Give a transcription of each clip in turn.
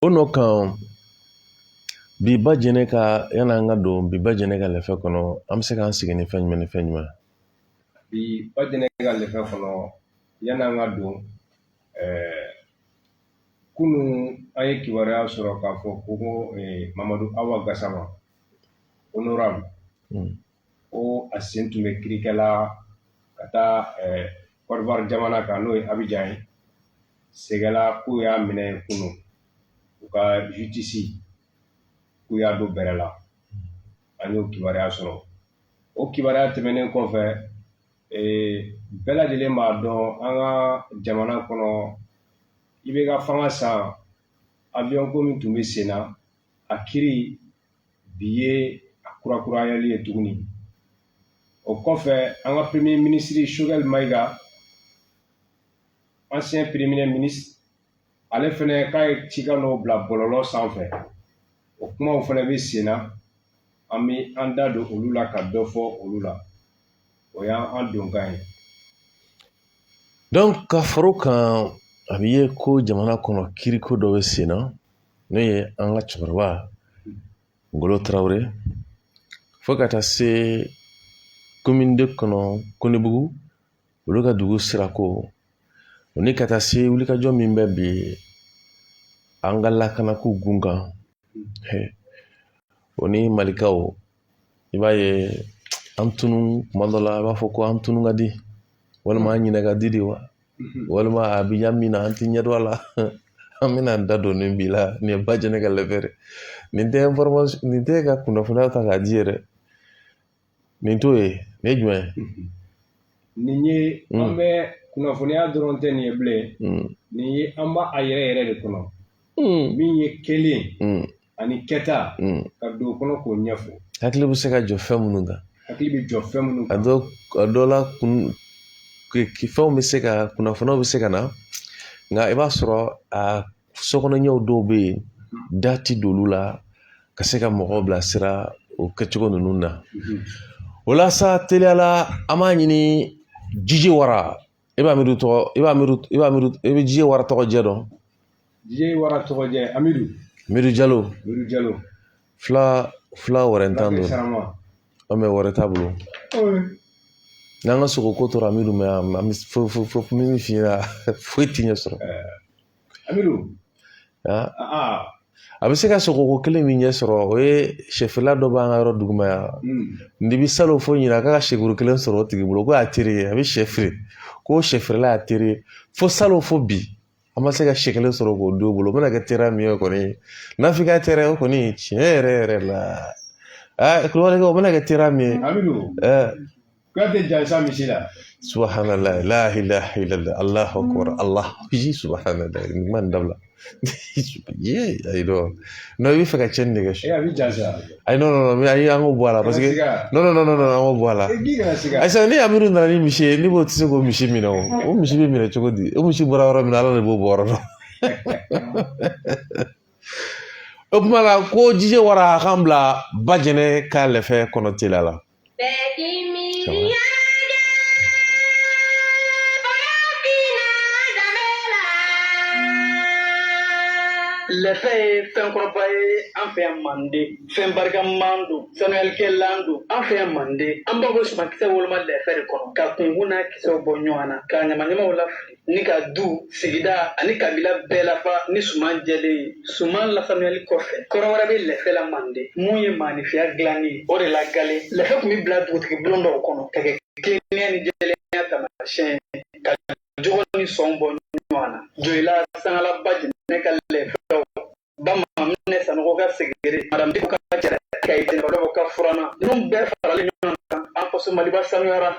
Ono kan bi ba jɛnɛ ka yana an ka don bi ba jɛnɛ ka lɛfɛ kɔnɔ an bɛ se k'an sigi ni fɛn jumɛn ni fɛn jumɛn bi ba jɛnɛ ka lɛfɛ kɔnɔ yana an ka don kunun an ye kibaruya sɔrɔ k'a fɔ ko Mamadu Awa Gasama honorable ko a sen tun bɛ kirikɛla ka taa Côte d'Ivoire jamana kan n'o ye Abidjan ye sɛgɛla k'u y'a minɛ kunun u ka justice k'u y'a don bɛrɛ la an y'o kibaruya sɔrɔ o kibaruya tɛmɛnen kɔfɛ bɛɛ lajɛlen b'a dɔn an ka jamana kɔnɔ i bɛ ka fanga san avion ko min tun bɛ sen na a kiri bi ye a kurakurayali ye tuguni o kɔfɛ an ka premier ministre Choguel Maïga ancien premier ministre ale fɛnɛ k'a ye cikan dɔw bila bɔlɔlɔ sanfɛ o kumaw fɛnɛ bɛ sen na an bɛ an da don olu la ka dɔ fɔ olu la o y'an donkan ye. donc ka faro kan a bɛ ye ko jamana kɔnɔ kiriko dɔ bɛ sen na n'o ye an ka cɛkɔrɔba Ngolo Tarawele fo ka taa se commune 2 kɔnɔ Konebugu olu ka dugu sirako o ni ka taa se wulikajɔ min bɛ bi an ka lakanako gun kan o ni malikaw i b'a ye an tunu kuma dɔ la a b'a fɔ ko an tunu ka di walima an ɲinɛ ka di de wa walima a bɛ yan min na an tɛ ɲɛ dɔn a la an bɛna an da don nin bi la nin ye ba jɛnɛ ka lɛfɛ nin tɛ information nin tɛ ka kunnafoniya ta k'a di yɛrɛ nin t'o ye nin ye jumɛn ye nin ye an bɛ kunnafoniya dɔrɔn tɛ nin ye bilen nin ye an b'a a yɛrɛ yɛrɛ de kɔnɔ min ye kelen ani kɛta ka don o kɔnɔ k'o ɲɛfɔ hakili bɛ se ka jɔ fɛn minnu kan hakili bɛ jɔ fɛn minnu kan a dɔ la fɛnw bɛ se ka kunnafoniyaw bɛ se ka na nka i b'a sɔrɔ a sokɔnɔɲɛw dɔw bɛ yen da ti d'olu la ka se ka mɔgɔw bilasira o kɛcogo ninnu na o la sa teliyala an b'a ɲini Jiji Wara i bɛ Jiji Wara tɔgɔ jɛ dɔn Jiji Wara tɔgɔ jɛ Amidu Jalo fila wɛrɛ t'an bolo an bɛ wɛrɛ t'a bolo n'an ka sogo ko tora Amidu mɛ an bɛ min f'i ɲɛna foyi t'i ɲɛ sɔrɔ Amidu a bɛ se ka sogoko kelen min ɲɛ sɔrɔ o ye sɛfɛla dɔ b'an ka yɔrɔ duguma yan n'i bɛ salon fo ɲina k'a ka sɛguru kelen sɔrɔ o tigi bolo ko y'a teri ye a bɛ sɛ feere ko sɛfeerela y'a teri ye fo salon fo bi an ma se ka sɛ kelen sɔrɔ k'o don bolo o bɛna kɛ teriya min ye kɔni n'a f'i ka teriya o kɔni tiɲɛ yɛrɛ la kulubali o bɛna kɛ teriya min ye kuyate jansa misi la subhanallah la ilaha illallah allahu akbar allah subhanallah ni man dabla ye ayi dɔn non i bɛ fɛ ka cɛnni de kɛ a bɛ jansa ayi non mais ayi an k'o bɔ a la parce que non an k'o bɔ a la ayisa ni Amidu nana ni misi ye ni b'o tɛ se k'o misi minɛ o misi bɛ minɛ cogo di o misi bɔra yɔrɔ min na ala de b'o bɔ yɔrɔ dɔn o tuma la ko Jiji Wara a k'an bila ba jɛnɛ ka lɛfɛ kɔnɔ teliya la lɛfɛ ye fɛn kɔrɔba ye an fɛ yan Mande fɛn barikaman don sanuyalikɛlan don an fɛ yan Mande an b'a fɔ sumakisɛ woloma lɛfɛ de kɔnɔ ka kunkun n'a kisɛw bɔ ɲɔgɔn na ka ɲamaɲamaw lafili ni ka du sigida ani kabila bɛɛ lafa ni suman jɛlen ye suman lasanuyali kɔfɛ kɔrɔ wɛrɛ bɛ lɛfɛ la Mande mun ye maanifiya dilanni ye o de la gale lɛfɛ tun bɛ bila dugutigi bulon dɔw kɔnɔ ka kɛ kilennenya ni jɛlenya taamasiyɛn ka jogo ni sɔn bɔ ɲɔgɔn na joyila sangala ba jɛnɛ ka lɛfɛw bama minɛ sanogo ka segere madamdiku ka jɛrɛ ka itenɔdɔw ka furanna ninnu bɛɛ faralen ɲɔgɔn kan an faso Maliba sanuyara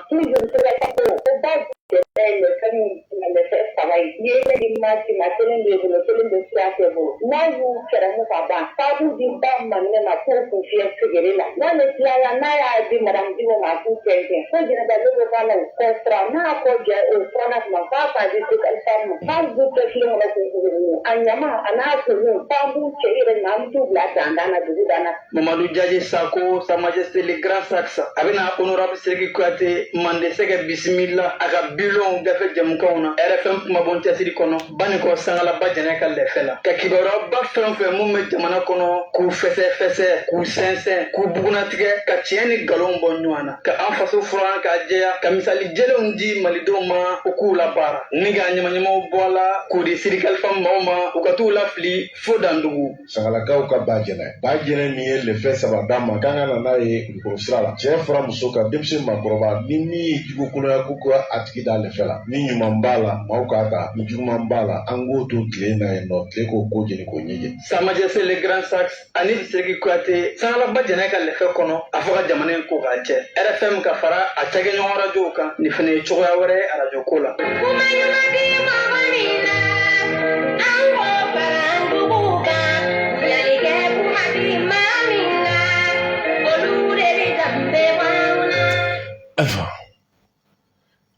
saba ye n'i ye ne di maasi ma kelen b'e bolo kelen bɛ sira fɛ bolo n'a y'u kɛrɛmu ka ban k'u di ba maminɛ ma k'u kun fiyɛ segere la n'a ne tilala n'a y'a di madamdiku ma k'u tɛntɛn ko jɛnɛba ne bɛ k'a la o kɔ sira n'a kɔ jɛ o furanna tuma k'a fa di se ka fa ma k'a b'u kɛ filen kɔnɔ k'u segere a ɲama a n'a kunu k'an b'u cɛ yɛrɛ na an t'u bila dandan na dugu dan na Mamadu Jaji Sako Sa Majesté le Grand Saxe a bɛna honorable Seriki Kuyate Mande sɛgɛ bisimila a ka bilon gafe jamukanw na RFM kumabon cɛsiri kɔnɔ Banikɔ Sangala ba jɛnɛ ka lɛfɛ la ka kibaruya kibaruya fɛn fɛn mun bɛ jamana kɔnɔ k'u fɛsɛ k'u sɛnsɛn k'u bugunatigɛ ka tiɲɛ ni nkalon bɔ ɲɔgɔn na ka an faso furan k'a jɛya ka misali jɛlenw di malidenw ma u k'u labaara ni ka ɲamaɲamaw bɔ a la k'u di siri kalifa maaw ma u ka t'u lafili fo dandugu. Sagalakaw ka Bajɛnɛ min ye le fɛn saba d'a ma k'an ka na n'a ye Kulukɔrɔ sira la cɛ fara muso kan denmisɛn maakɔrɔba ni min ye jugu kɔnɔya k'u ka a tigi da lɛfɛ la ni ɲuman b'a la maaw k'a ta ni juguman b'a la an k'o to tile in na yen nɔ tile k'o ko jeni k'o ɲɛjɛ. Sa Majesté le Grand Saxe ani Segi Kuyate Sangala Bajɛnɛ ka lɛfɛ kɔnɔ a fɔ ka jamana in ko k'a jɛ RFM ka fara a cakɛɲɔgɔn rajow kan nin fana ye cogoya wɛrɛ ye arajo ko la.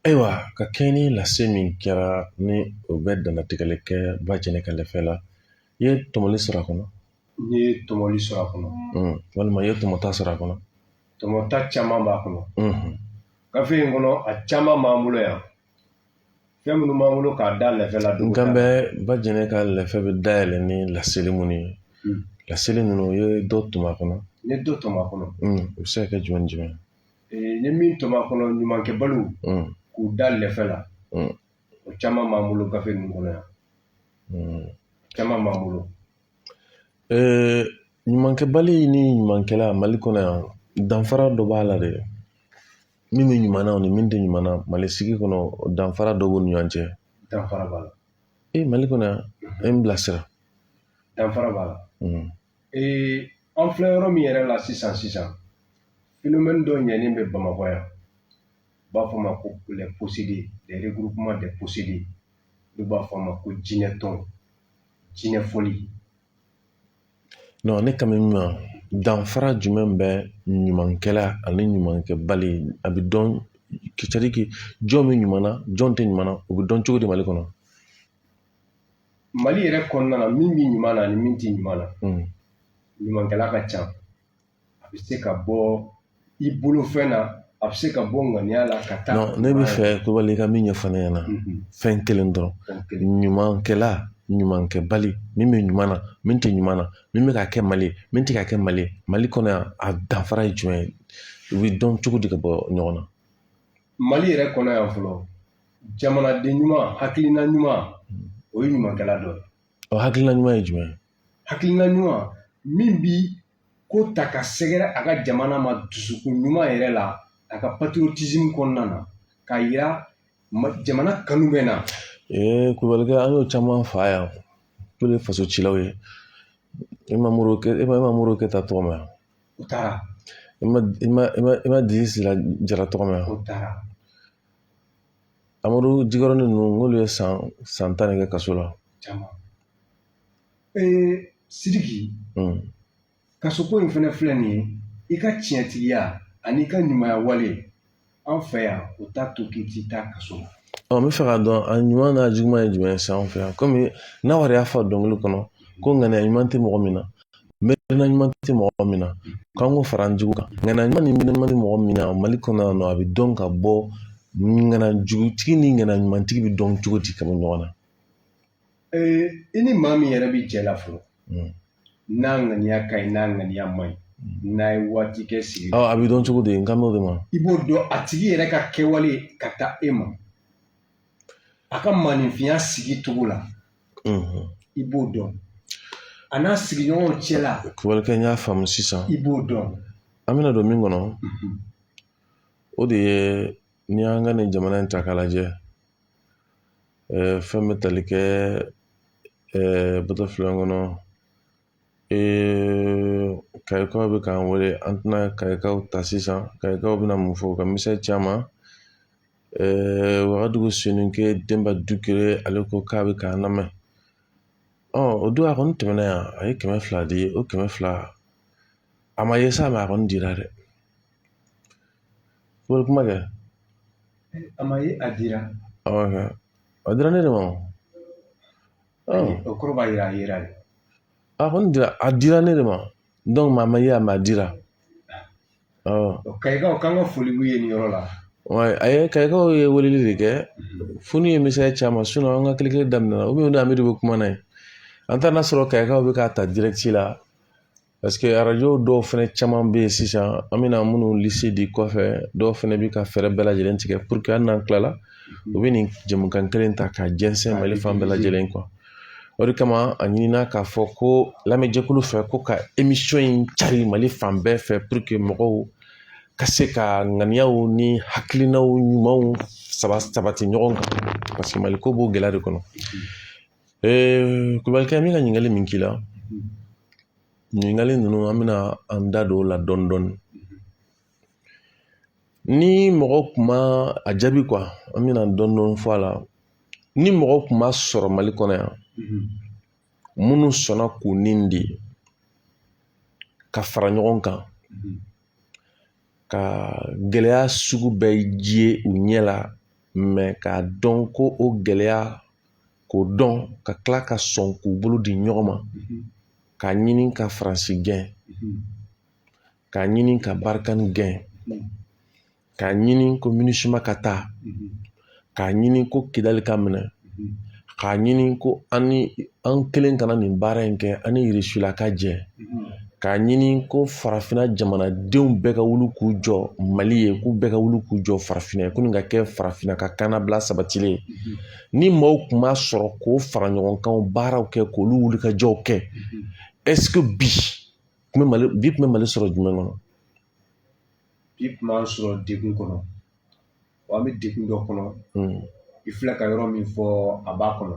Ayiwa ka kɛɲɛ ni lase min kɛra ni o bɛ dannatigɛli kɛ Bajɛnɛ ka lɛfɛ la i ye tɔmɔli sɔrɔ a kɔnɔ? N ye tɔmɔli sɔrɔ a kɔnɔ. Walima i ye tɔmɔta sɔrɔ a kɔnɔ? Tɔmɔta caman b'a kɔnɔ. Gafe in kɔnɔ a caman b'an bolo yan. Fɛn minnu b'an bolo k'a da lɛfɛ la. N kan bɛ Bajɛnɛ ka lɛfɛ bɛ dayɛlɛ ni laseli minnu ye. Laseli ninnu i ye dɔ tɔmɔ a kɔnɔ? N ye dɔ tɔmɔ a kɔnɔ. O bɛ se ka kɛ jumɛn jumɛn? N ye min tɔmɔ a kɔnɔ ɲumankɛbaliw k'u da lɛfɛ la. O caman b'an bolo gafe ninnu kɔnɔ yan. Caman b'an bolo. Ɲumankɛbali ni ɲumankɛla Mali kɔnɔ yan danfara dɔ b'a la dɛ. Min bɛ ɲuman na o ni min tɛ ɲuman na Mali sigi kɔnɔ danfara dɔ b'u ni ɲɔgɔn cɛ. Danfara b'a la. Mali kɔnɔ yan e n bilasira. Danfara b'a la. An filɛ yɔrɔ min yɛrɛ la sisan phénomène dɔ ɲɛnen bɛ Bamakɔ yan. U b'a fɔ ma ko les possédés, les regroupements des possédés. Olu b'a fɔ ma ko jinɛ tɔn, jinɛ fɔli. Non, ne ka min danfara jumɛn bɛ ɲumankɛla ani ɲumankɛbali a bɛ dɔn c'est-à-dire que jɔn bɛ ɲuman na jɔn tɛ ɲuman na o bɛ dɔn cogo di Mali kɔnɔ? Mali yɛrɛ kɔnɔna na min bɛ ɲuman na ani min tɛ ɲuman na ɲumankɛla ka ca. A bɛ se ka bɔ i bolofɛn na a bɛ se ka bɔ ŋaniya la ka taa. Non, ne bɛ fɛ Kulubali ka min ɲɛfɔ ne ɲɛna fɛn kelen dɔrɔn ɲumankɛla ɲumankɛbali min bɛ ɲuman na min tɛ ɲuman na min bɛ ka kɛ Mali ye min tɛ ka kɛ Mali ye Mali kɔnɔ yan a danfara ye jumɛn ye u bɛ dɔn cogo di ka bɔ ɲɔgɔn na? Mali yɛrɛ kɔnɔ yan fɔlɔ jamanaden ɲuman hakilina ɲuman o ye ɲumankɛla dɔ ye. Hakilina ɲuman ye jumɛn ye? Hakilina ɲuman min bi ko ta ka sɛgɛrɛ a ka jamana ma dusukun ɲuman yɛrɛ la a ka patriotisme kɔnɔna na k'a yira jamana kanu bɛ na. Kulubalikɛ an y'o caman fa yan n'olu ye fasocilaw ye. I ma Modibo Keyita tɔgɔ mɛn? O taara. I ma Disi Sila Jara tɔgɔ mɛn? O taara. Amadu Jikɔrɔni ninnu n'olu ye san 10 kɛ kaso la. Caman. Sidiki. Kasoko in fana filɛ nin ye i ka tiɲɛtigiya ani ka ɲumanya wale an fɛ yan o t'a to k'i t'i ta kaso la. N bɛ fɛ k'a dɔn a ɲuman n'a juguman ye jumɛn ye sisan an fɛ yan komi Nawari y'a fɔ dɔnkili kɔnɔ ko ŋaniya ɲuman tɛ mɔgɔ min na miirina ɲuman tɛ mɔgɔ min na k'an k'o fara an jugu kan. Ŋaniya ɲuman ni miirina ɲuman tɛ mɔgɔ min na Mali kɔnɔ yan nɔ a bɛ dɔn ka bɔ ŋaniya jugutigi ni ŋaniya ɲumantigi bɛ dɔn cogo di ka bɔ ɲɔgɔn na? I ni maa min yɛrɛ bɛ jɛ la fɔlɔ n'a ŋaniya ka ɲi n'a ŋaniya man ɲi n'a ye waati kɛ sigi. A bɛ dɔn cogo di n kan b'o de ma? I b'o dɔn a tigi yɛrɛ ka kɛwale ka taa e ma a ka maninfinya sigi cogo la i b'o dɔn a n'a sigiɲɔgɔnw cɛ la. Kulubalikɛ n y'a faamu sisan. I b'o dɔn. An bɛna don min kɔnɔ o de ye ni y'an ka nin jamana in ta k'a lajɛ fɛn bɛ tali kɛ bɔtɔfilen kɔnɔ kayikaw bɛ k'an wele an tɛna kayikaw ta sisan kayikaw bɛna mun fɔ ka misɛn caman Wagadugu Soninke Demba Dukure ale ko k'a bɛ k'an lamɛn o don a kɔni tɛmɛna yan a ye 200 di o 200 a ma ye sa mɛ a kɔni dira dɛ. Wali kuma kɛ? A ma ye a dira. A dira ne de ma. O kɔrɔ b'a yira a yera de. A kɔni dira a dira ne de ma donc a ma ye a ma dira. Kayikaw k'an ka foli b'u ye nin yɔrɔ la. A ye kayikaw ye weleli de kɛ fo n'u ye misaliya caman sinon an ka kile daminɛna ou bien o de Amidu bɛ kuma na ye an t'a sɔrɔ kayikaw bɛ k'a ta direct la parce que arajo dɔw fɛnɛ caman bɛ yen sisan an bɛna minnu lise di kɔfɛ dɔw fɛnɛ bɛ ka fɛɛrɛ bɛɛ lajɛlen tigɛ pour que hali n'an tilala u bɛ nin jɛmukan kelen ta ka jɛnsɛn Mali fan bɛɛ lajɛlen quoi o de kama a ɲinina k'a fɔ ko lamɛnjɛkulu fɛ ko ka émission in cari Mali fan bɛɛ fɛ pour que mɔgɔw ka se ka ŋaniyaw ni hakilinaw ɲumanw sabati ɲɔgɔn kan parce que Mali ko b'o gɛlɛya de kɔnɔ Kulubalikɛ min ka ɲininkali min k'i la ɲininkali ninnu an bɛna an da don o la dɔɔni dɔɔni ni mɔgɔ kun ma a jaabi quoi an bɛna dɔɔni dɔɔni fɔ a la ni mɔgɔ kun ma sɔrɔ Mali kɔnɔ yan minnu sɔnna k'u nin di ka fara ɲɔgɔn kan ka gɛlɛya sugu bɛɛ ye u ɲɛ la mɛ k'a dɔn ko o gɛlɛya k'o dɔn ka tila ka sɔn k'u bolo di ɲɔgɔn ma k'a ɲini ka Faransi gɛn k'a ɲini ka Barikani gɛn k'a ɲini ko MINUSMA ka taa k'a ɲini ko Kidali ka minɛ k'a ɲini ko an kelen kana nin baara in kɛ an ni Irisula ka jɛ k'a ɲini ko farafinna jamanadenw bɛɛ ka wuli k'u jɔ Mali ye k'u bɛɛ ka wuli k'u jɔ farafinna ye ko nin ka kɛ farafinna ka kannabila sabatilen ni maaw tun b'a sɔrɔ k'o fara ɲɔgɔn kan baaraw kɛ k'olu wulikajɔw kɛ est-ce que bi tun bɛ Mali sɔrɔ jumɛn kɔnɔ bi tun b'an sɔrɔ degun kɔnɔ wa an bɛ degun dɔ kɔnɔ i filɛ ka yɔrɔ min fɔ a b'a kɔnɔ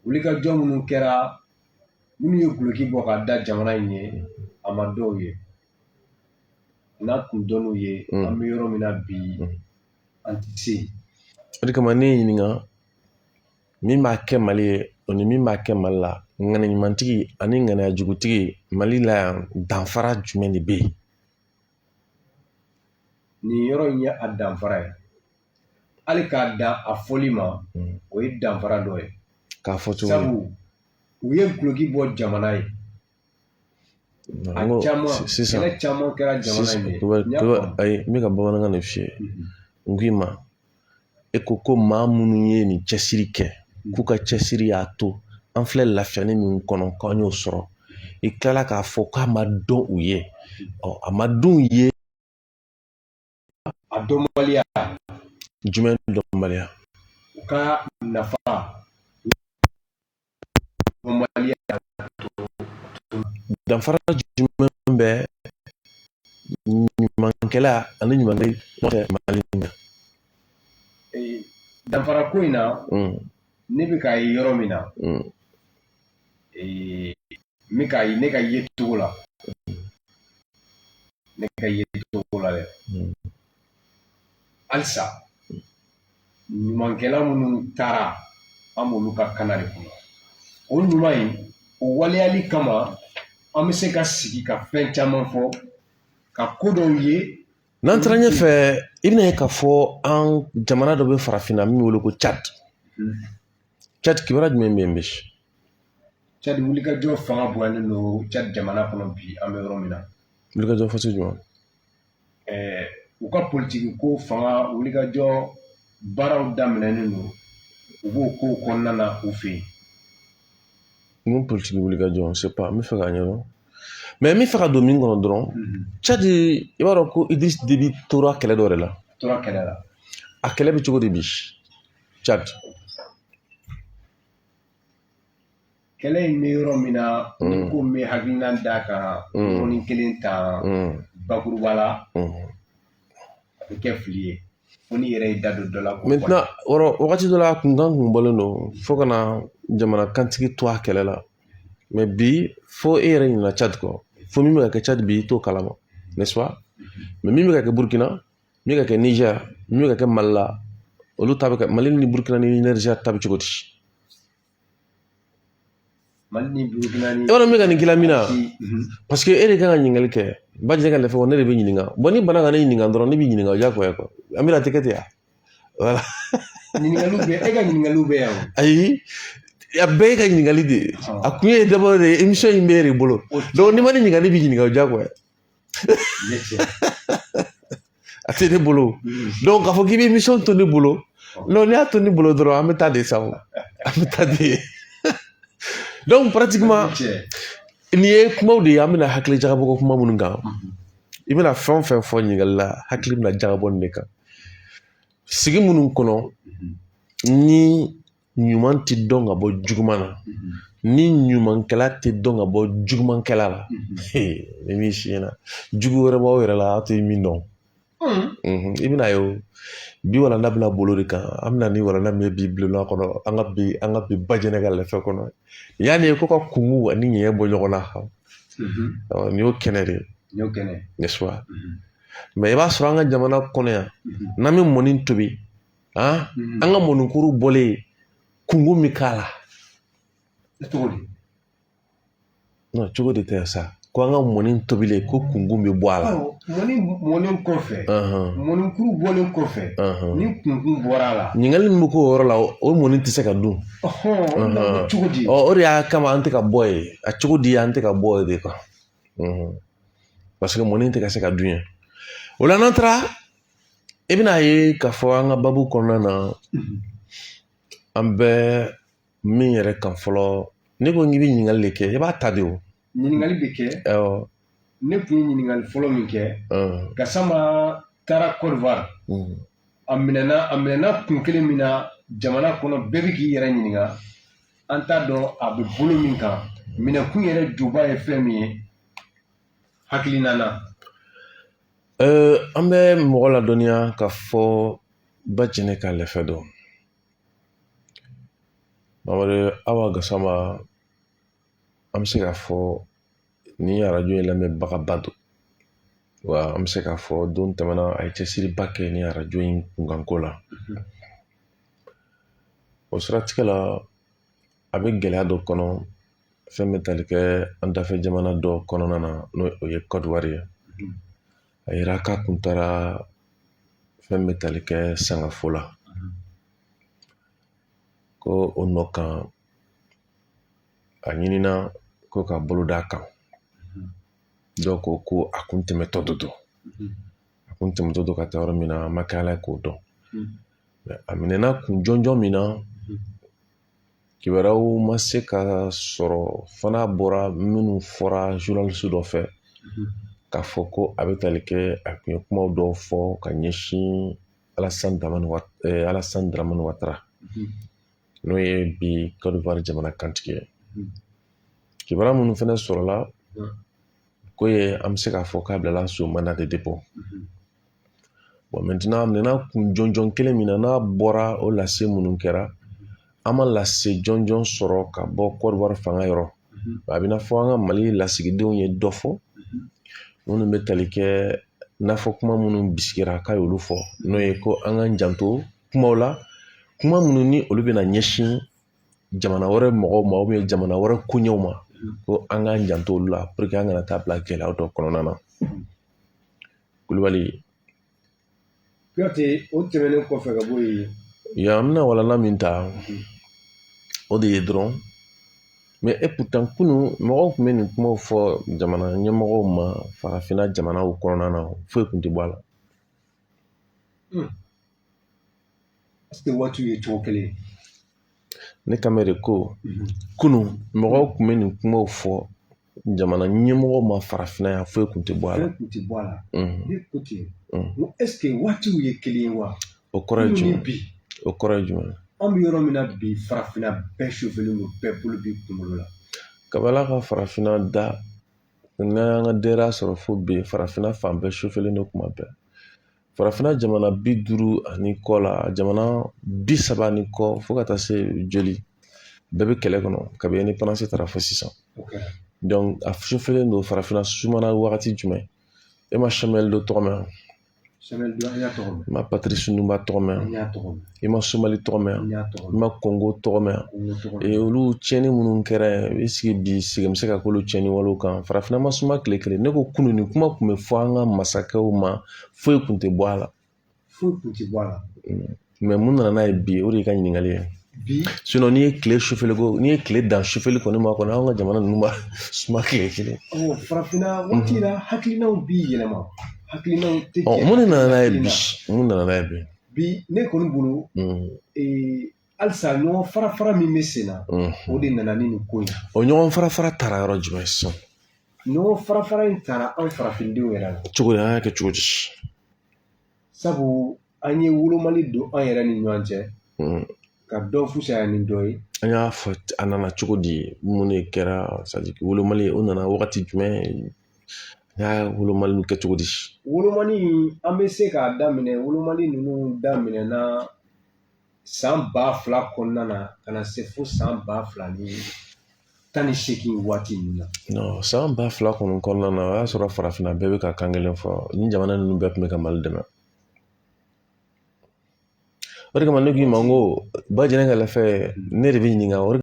wulikajɔ minnu kɛra minnu ye guloki bɔ ka da jamana in ye a ma dɔw ye n'a tun dɔnn'u ye an bɛ yɔrɔ min na bi an tɛ se o de kama ne ye ɲininka min b'a kɛ Mali ye o ni min b'a kɛ Mali la ŋaniɲumantigi ani ŋaniyajugutigi Mali la yan danfara jumɛn de bɛ yen nin yɔrɔ in ye a danfara ye hali k'a dan a fɔli ma o ye danfara dɔ ye k'a fɔ cogo sabu u ye guloki bɔ jamana ye a caman kɛlɛ caman kɛra jamana in ye ayi n bɛ ka bamanankan de f'i ye n k'i ma e ko maa minnu ye nin cɛsiri kɛ k'u ka cɛsiri y'a to an filɛ lafiyani min kɔnɔ k'an y'o sɔrɔ i tilala k'a fɔ k'a ma dɔn u ye a ma dɔn u ye a dɔnbaliya jumɛn dɔnbaliya u ka nafa dɔnbaliya danfara jumɛn bɛ ɲumankɛla ani ɲumankɛ Mali na danfara ko in na ne bɛ k'a ye yɔrɔ min na ne ka ye cogo la dɛ halisa ɲumankɛla minnu taara an b'olu ka kana de kɔnɔ o ɲuman in o waleyali kama an bɛ se ka sigi ka fɛn caman fɔ ka ko dɔw ye n'an taara ɲɛfɛ i bɛna ye k'a fɔ an jamana dɔ bɛ farafinna min wele ko Tchad kibaruya jumɛn bɛ yen bɛ Tchad wulikajɔ fanga bonyalen don Tchad jamana kɔnɔ bi an bɛ yɔrɔ min na wulikajɔ fɔsi jumɛn u ka politiki ko fanga wulikajɔ baaraw daminɛnen don u b'o kow kɔnɔna na u fɛ yen mun politiki wulikajɔ c'est pas n bɛ fɛ k'a ɲɛdɔn mais n bɛ fɛ ka don min kɔnɔ dɔrɔn Tchad i b'a dɔn ko Idriss Déby tora kɛlɛ dɔ de la a kɛlɛ bɛ cogo di bi Tchad kɛlɛ in bɛ yɔrɔ min na ni ko n bɛ hakilina d'a kan yɔrɔnin kelen ta bakuruba la a bɛ kɛ fili ye fo n'i yɛrɛ y'i da don dɔ la. maintenant wagati dɔ la kunkan kun bɔlen don fo ka na jamana kantigi to a kɛlɛ la mais bi fo e yɛrɛ ɲinɛna Tchad kɔ fo min bɛ ka kɛ Tchad bi i t'o kalama n'est-ce pas mais min bɛ ka kɛ Burkina min bɛ ka kɛ Niger min bɛ ka kɛ Mali la olu ta bɛ kɛ Mali ni Burkina ni Niger ta bɛ cogo di Mali ni Burkina ni. E b'a dɔn n bɛ ka nin k'i la min na parce que e de kan ka ɲininkali kɛ Bajɛ ka lɛfɛ ne de bɛ ɲininka bon ni bana ka ne ɲininka dɔrɔn ne b'i ɲininka o diyagoya quoi an bɛna tɛ kɛ ten ya voilà. Ɲininkaliw bɛ e ka ɲininkaliw bɛ yan o. ayi a bɛɛ ye ka ɲininkali de ye a kun ye d'abord de émission in bɛ e de bolo donc ni ma ne ɲininka ne b'i ɲininka o diyagoya a tɛ ne bolo donc k'a fɔ k'i bɛ émission to ne bolo non n'i y'a to ne bolo dɔrɔn an bɛ taa de sa o an bɛ taa de donc pratiquement n'i ye kumaw de ye an bɛna hakili jagabɔ ko kuma minnu kan i bɛna fɛn o fɛn fɔ ɲininkali la hakili bɛna jagabɔ nin de kan sigi minnu kɔnɔ ni ɲuman tɛ dɔn ka bɔ juguman na ni ɲumankɛla tɛ dɔn ka bɔ jugumankɛla la ni min si ɲɛna jugu wɛrɛ b'aw yɛrɛ la aw tɛ min dɔn i bɛna ye o bi walanda bɛna bolo de kan an bɛna ni walanda min ye bi bulon kɔnɔ an ka bi bajɛnɛ ka lɛfɛ kɔnɔ yanni ko ka kungu ani ɲɛɲɛ bɔ ɲɔgɔn na nin y'o kɛnɛ de ye n'est-ce pas mais i b'a sɔrɔ an ka jamana kɔnɔ yan n'an bɛ mɔni tobi an ka mɔnikuru bɔlen kungu min k'a la non cogo de tɛ sa ko an ka mɔni tobilen ko kungu bɛ bɔ a la mɔni kɔfɛ mɔnikuru bɔlen kɔfɛ ni kungu bɔra a la ɲininkali min bɛ k'o yɔrɔ la o mɔni tɛ se ka dun cogo di o de y'a kama an tɛ ka bɔ yen a cogo di an tɛ ka bɔ yen de quoi parce que mɔni tɛ ka se ka dun yen o la n'an taara i bɛna ye k'a fɔ an ka babu kɔnɔna na an bɛ min yɛrɛ kan fɔlɔ ne ko k'i bɛ ɲininkali de kɛ i b'a ta de o ɲininkali bɛ kɛ ne tun ye ɲininkali fɔlɔ min kɛ Gassama taara Côte d'Ivoire a minɛna kun kelen min na jamana kɔnɔ bɛɛ bɛ k'i yɛrɛ ɲininka an t'a dɔn a bɛ bolo min kan minɛkun yɛrɛ juba ye fɛn min ye hakilina na an bɛ mɔgɔ ladɔnniya k'a fɔ Bajɛnɛ ka lɛfɛ dɔn Mamadu Awa Gassama an bɛ se k'a fɔ ni arajo ye lamɛnbagaba don wa an bɛ se k'a fɔ don tɛmɛna a ye cɛsiriba kɛ ni arajo in kunkanko la o siratigɛ la a bɛ gɛlɛya dɔ kɔnɔ fɛn bɛ tali kɛ an dafɛ jamana dɔ kɔnɔna na n'o ye Côte d'Ivoire ye a yira k'a kun taara fɛn bɛ tali kɛ Sangafo la ko o nɔ kan a ɲinina ko ka bolo d'a kan dɔw ko a kun tɛmɛtɔ de don a kun tɛmɛtɔ don ka taa yɔrɔ min na a ma kɛ Ala ye k'o dɔn a minɛna kun jɔnjɔn min na kibaruyaw ma se ka sɔrɔ fana bɔra minnu fɔra journaliste dɔ fɛ k'a fɔ ko a bɛ tali kɛ a kun ye kumaw dɔw fɔ ka ɲɛsin Alassane Dramane Ouattara n'o ye bi Côte d'Ivoire jamana kantigi ye kibaruya minnu fana sɔrɔla ko ye an bɛ se k'a fɔ k'a bilala so mandat de dépôt bon maintenant a minɛna kun jɔnjɔn kelen min na n'a bɔra o lase minnu kɛra an ma lase jɔnjɔn sɔrɔ ka bɔ Côte d'Ivoire fanga yɔrɔ a bɛ n'a fɔ an ka Mali lasigidenw ye dɔ fɔ minnu bɛ tali kɛ n'a fɔ kuma minnu bisikira k'a y'olu fɔ n'o ye ko an k'an janto kumaw la kuma minnu ni olu bɛna ɲɛsin jamana wɛrɛ mɔgɔw ma ou bien jamana wɛrɛ koɲɛw ma ko an k'an janto olu la pour que an kana taa bila gɛlɛyaw dɔ kɔnɔna na Kulibali Kuyate o tɛmɛnen kɔfɛ ka bɔ yen yan an bɛna walanda min ta o de ye dɔrɔn mais et pourtant kunu mɔgɔw tun bɛ nin kumaw fɔ jamana ɲɛmɔgɔw ma farafinna jamanaw kɔnɔna na foyi tun tɛ bɔ a la est-ce que waatiw ye cogo kelen ne kama de ko kunu mɔgɔw tun bɛ nin kumaw fɔ jamana ɲɛmɔgɔw ma farafinna yan foyi tun tɛ bɔ a la ne ko ten ko est-ce que waatiw ye kelen ye wa o kɔrɔ ye jumɛn o kɔrɔ ye jumɛn an bɛ yɔrɔ min na bi farafinna bɛɛ chauffelen don bɛɛ bolo bi kunkolo la kabala ka farafinna da n'an ka denbaya sɔrɔ fo bi farafinna fan bɛɛ chauffelen don kuma bɛɛ farafinna jamana 50 ani kɔ la jamana 30 ni kɔ fo ka taa se joli bɛɛ bɛ kɛlɛ kɔnɔ kabi indépendance taara fo sisan donc a chauffelen don farafinna sumana wagati jumɛn e ma Samuel Doe tɔgɔ mɛn i ma Patrice Lumumba tɔgɔ mɛn i ma Somali tɔgɔ mɛn i ma Congo tɔgɔ mɛn olu tiɲɛni minnu kɛra i sigi bi sigi bɛ se ka k'olu tiɲɛni walew kan farafinna ma suma tile kelen ne ko kunun ni kuma tun bɛ fɔ an ka masakɛw ma foyi tun tɛ bɔ a la mais mun nana n'a ye bi o de y'i ka ɲininkali ye sinon n'i ye tile sufɛli ko n'i ye tile dan sufɛli kɔni ma kɔni an ka jamana ninnu ma suma tile kelen farafinna waati la hakilinaw b'i yɛlɛma hakilinaw tɛ mun nana n'a ye bi mun nana n'a ye bi bi ne kɔni bolo halisa ɲɔgɔn fara-fara min bɛ sen na o de nana ni nin ko in. O ɲɔgɔn fara-fara taara yɔrɔ jumɛn sisan? ɲɔgɔn fara-fara in taara an farafindenw yɛrɛ la. Cogo di? An y'a kɛ cogo di? Sabu an ye wolomali don an yɛrɛ ni ɲɔgɔn cɛ ka dɔ fusaya ni dɔ ye. An y'a fɔ a nana cogo di? Mun de kɛra? wolomali o nana wagati jumɛn? An y'a wolomali kɛ cogo di? Wolomali an bɛ se k'a daminɛ wolomali ninnu daminɛna san 2000 kɔnɔna na ka na se fo san 2018 waati ninnu na. Non, san 2000 kɔnɔna na o y'a sɔrɔ farafinna bɛɛ bɛ ka kan kelen fɔ. Ni jamana ninnu bɛɛ tun bɛ ka Mali dɛmɛ. O de kama ne k'i ma n ko Bajɛlɛn ka lɛfɛ ne de bɛ ɲininka